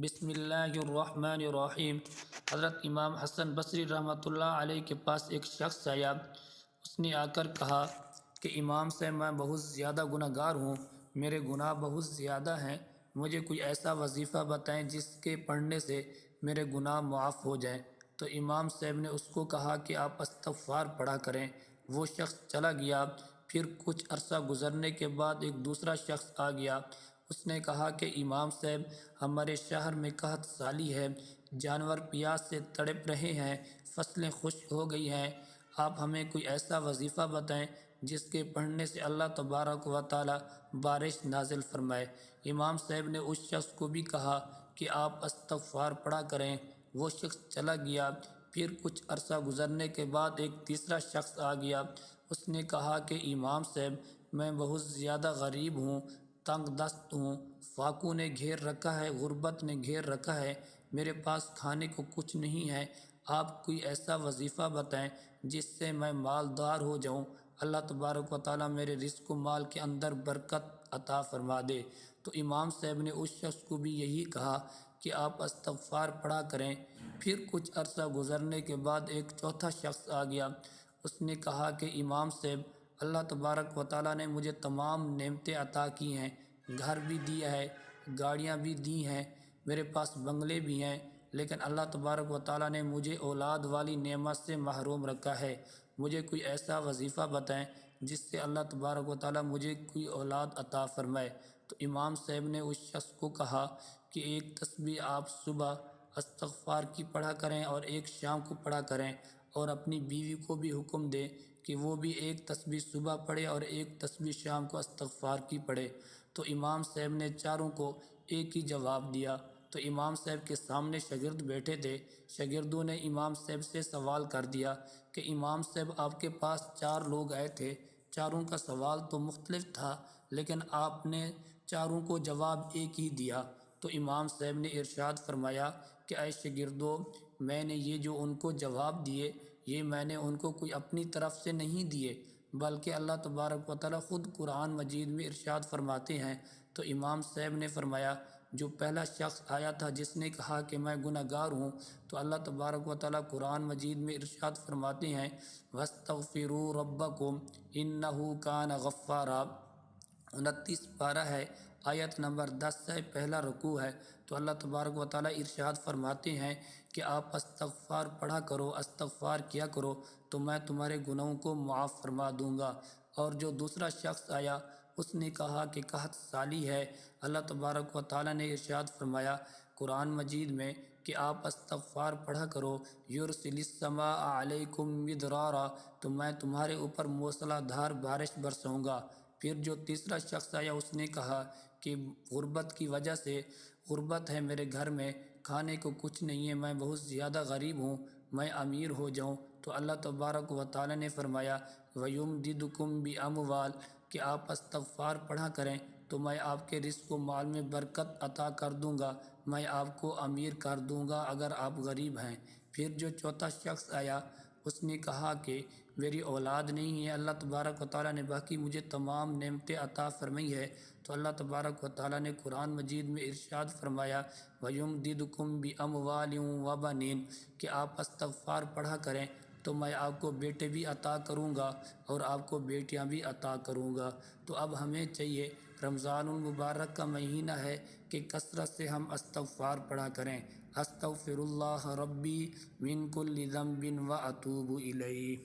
بسم اللہ الرحمن الرحیم۔ حضرت امام حسن بصری رحمۃ اللہ علیہ کے پاس ایک شخص آیا۔ اس نے آ کر کہا کہ امام سے میں بہت زیادہ گناہ گار ہوں، میرے گناہ بہت زیادہ ہیں، مجھے کوئی ایسا وظیفہ بتائیں جس کے پڑھنے سے میرے گناہ معاف ہو جائیں۔ تو امام صاحب نے اس کو کہا کہ آپ استغفار پڑھا کریں۔ وہ شخص چلا گیا۔ پھر کچھ عرصہ گزرنے کے بعد ایک دوسرا شخص آ گیا۔ اس نے کہا کہ امام صاحب، ہمارے شہر میں قحط سالی ہے، جانور پیاس سے تڑپ رہے ہیں، فصلیں خشک ہو گئی ہیں، آپ ہمیں کوئی ایسا وظیفہ بتائیں جس کے پڑھنے سے اللہ تبارک و تعالی بارش نازل فرمائے۔ امام صاحب نے اس شخص کو بھی کہا کہ آپ استغفار پڑھا کریں۔ وہ شخص چلا گیا۔ پھر کچھ عرصہ گزرنے کے بعد ایک تیسرا شخص آ گیا۔ اس نے کہا کہ امام صاحب، میں بہت زیادہ غریب ہوں، تنگ دست ہوں، فاقوں نے گھیر رکھا ہے، غربت نے گھیر رکھا ہے، میرے پاس کھانے کو کچھ نہیں ہے، آپ کوئی ایسا وظیفہ بتائیں جس سے میں مالدار ہو جاؤں، اللہ تبارک و تعالیٰ میرے رزق و مال کے اندر برکت عطا فرما دے۔ تو امام صاحب نے اس شخص کو بھی یہی کہا کہ آپ استغفار پڑھا کریں۔ پھر کچھ عرصہ گزرنے کے بعد ایک چوتھا شخص آ گیا۔ اس نے کہا کہ امام صاحب، اللہ تبارک و تعالیٰ نے مجھے تمام نعمتیں عطا کی ہیں، گھر بھی دیا ہے، گاڑیاں بھی دی ہیں، میرے پاس بنگلے بھی ہیں، لیکن اللہ تبارک و تعالیٰ نے مجھے اولاد والی نعمت سے محروم رکھا ہے، مجھے کوئی ایسا وظیفہ بتائیں جس سے اللہ تبارک و تعالیٰ مجھے کوئی اولاد عطا فرمائے۔ تو امام صاحب نے اس شخص کو کہا کہ ایک تسبیح آپ صبح استغفار کی پڑھا کریں اور ایک شام کو پڑھا کریں، اور اپنی بیوی کو بھی حکم دیں کہ وہ بھی ایک تسبیح صبح پڑھے اور ایک تسبیح شام کو استغفار کی پڑھے۔ تو امام صاحب نے چاروں کو ایک ہی جواب دیا۔ تو امام صاحب کے سامنے شاگرد بیٹھے تھے۔ شاگردوں نے امام صاحب سے سوال کر دیا کہ امام صاحب، آپ کے پاس 4 لوگ آئے تھے، چاروں کا سوال تو مختلف تھا، لیکن آپ نے چاروں کو جواب ایک ہی دیا۔ تو امام صاحب نے ارشاد فرمایا کہ اے شاگردو، میں نے یہ جو ان کو جواب دیے، یہ میں نے ان کو کوئی اپنی طرف سے نہیں دیے، بلکہ اللہ تبارک و تعالیٰ خود قرآن مجید میں ارشاد فرماتے ہیں۔ تو امام صاحب نے فرمایا، جو پہلا شخص آیا تھا جس نے کہا کہ میں گناہ گار ہوں، تو اللہ تبارک و تعالیٰ قرآن مجید میں ارشاد فرماتے ہیں، وَاسْتَغْفِرُوا رَبَّكُمْ إِنَّهُ كَانَ غَفَّارًا۔ 29 پارہ ہے، آیت نمبر 10 سے پہلا رکوع ہے۔ تو اللہ تبارک و تعالیٰ ارشاد فرماتے ہیں کہ آپ استغفار پڑھا کرو، استغفار کیا کرو، تو میں تمہارے گناہوں کو معاف فرما دوں گا۔ اور جو دوسرا شخص آیا، اس نے کہا کہ قحط سالی ہے، اللہ تبارک و تعالیٰ نے ارشاد فرمایا قرآن مجید میں کہ آپ استغفار پڑھا کرو، یرسل السماء علیکم مدرارا، تو میں تمہارے اوپر موسلا دھار بارش برساؤں گا۔ پھر جو تیسرا شخص آیا، اس نے کہا کہ غربت کی وجہ سے، غربت ہے میرے گھر میں، کھانے کو کچھ نہیں ہے، میں بہت زیادہ غریب ہوں، میں امیر ہو جاؤں۔ تو اللہ تبارک و تعالیٰ نے فرمایا وَيُمْدِدُكُمْ بِأَمْوَالٍ، کہ آپ استغفار پڑھا کریں تو میں آپ کے رزق و مال میں برکت عطا کر دوں گا، میں آپ کو امیر کر دوں گا اگر آپ غریب ہیں۔ پھر جو چوتھا شخص آیا، اس نے کہا کہ میری اولاد نہیں ہے، اللہ تبارک و تعالیٰ نے باقی مجھے تمام نعمتیں عطا فرمائی ہے۔ تو اللہ تبارک و تعالیٰ نے قرآن مجید میں ارشاد فرمایا وَيُمْدِدُكُمْ بِأَمْوَالٍ وَبَنِينَ، کہ آپ استغفار پڑھا کریں تو میں آپ کو بیٹے بھی عطا کروں گا اور آپ کو بیٹیاں بھی عطا کروں گا۔ تو اب ہمیں چاہیے، رمضان المبارک کا مہینہ ہے، کہ کثرت سے ہم استغفار پڑھا کریں۔ استغفر اللہ ربی من کل ذنب واتوب الیہ۔